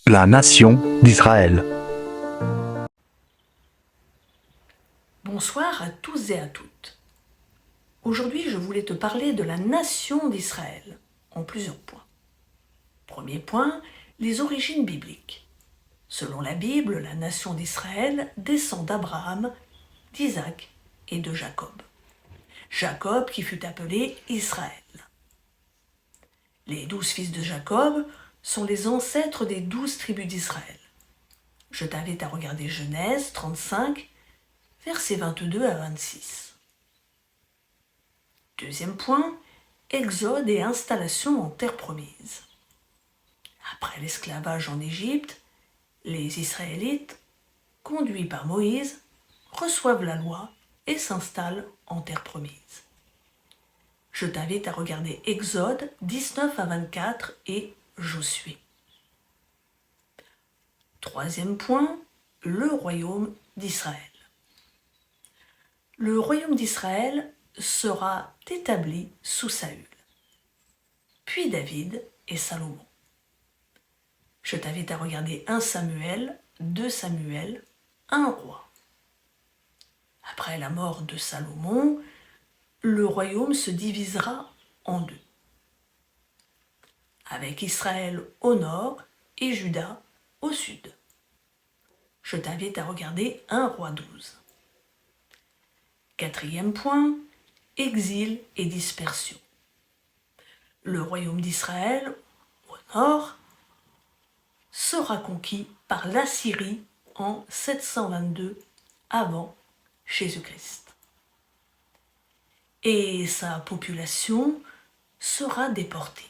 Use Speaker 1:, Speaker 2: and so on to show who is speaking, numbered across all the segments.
Speaker 1: La nation d'Israël.
Speaker 2: Bonsoir à tous et à toutes. Aujourd'hui, je voulais te parler de la nation d'Israël en plusieurs points. Premier point, les origines bibliques. Selon la Bible, la nation d'Israël descend d'Abraham, d'Isaac et de Jacob. Jacob qui fut appelé Israël. Les 12 fils de Jacob sont les ancêtres des 12 tribus d'Israël. Je t'invite à regarder Genèse 35, versets 22 à 26. Deuxième point, Exode et installation en terre promise. Après l'esclavage en Égypte, les Israélites, conduits par Moïse, reçoivent la loi et s'installent en terre promise. Je t'invite à regarder Exode 19 à 24 et Josué. Troisième point, le royaume d'Israël. Le royaume d'Israël sera établi sous Saül, puis David et Salomon. Je t'invite à regarder 1 Samuel, 2 Samuel, 1 roi. Après la mort de Salomon, le royaume se divisera en deux, avec Israël au nord et Juda au sud. Je t'invite à regarder 1 roi 12. Quatrième point, exil et dispersion. Le royaume d'Israël, au nord, sera conquis par l'Assyrie en 722 avant Jésus-Christ. Et sa population sera déportée.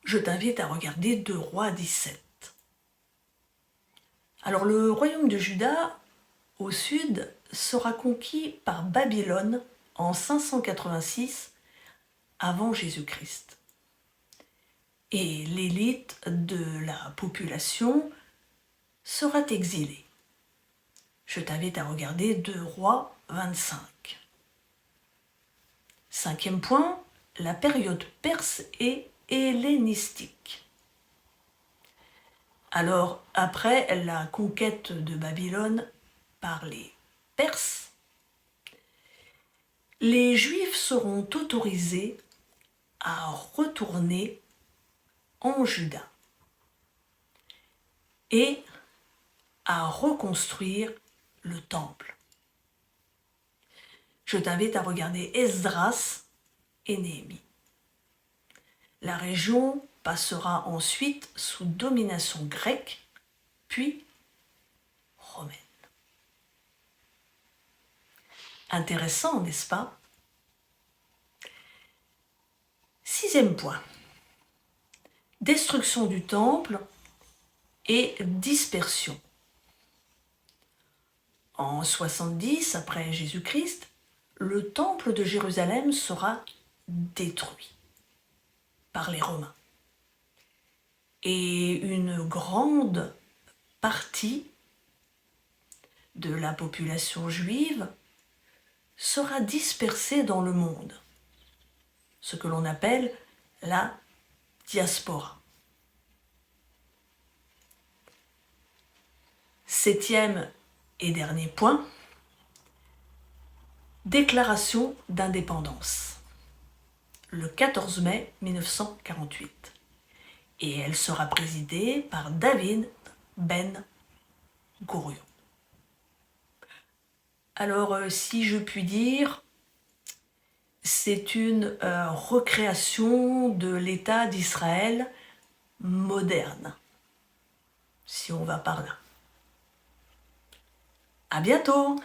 Speaker 2: Je t'invite à regarder 2 Rois 17. Alors le royaume de Juda, au sud, sera conquis par Babylone en 586 avant Jésus-Christ. Et l'élite de la population sera exilée. Je t'invite à regarder 2 Rois 25. Cinquième point, la période perse et hellénistique. Alors, après la conquête de Babylone par les Perses, les Juifs seront autorisés à retourner en Juda et à reconstruire le temple. Je t'invite à regarder Esdras et Néhémie. La région passera ensuite sous domination grecque, puis romaine. Intéressant, n'est-ce pas? Sixième point. Destruction du temple et dispersion. En 70 après Jésus-Christ, le temple de Jérusalem sera détruit par les Romains. Et une grande partie de la population juive sera dispersée dans le monde, ce que l'on appelle la diaspora. Septième et dernier point, déclaration d'indépendance, le 14 mai 1948. Et elle sera présidée par David Ben Gourion. Alors, si je puis dire, c'est une recréation de l'État d'Israël moderne, si on va par là. À bientôt!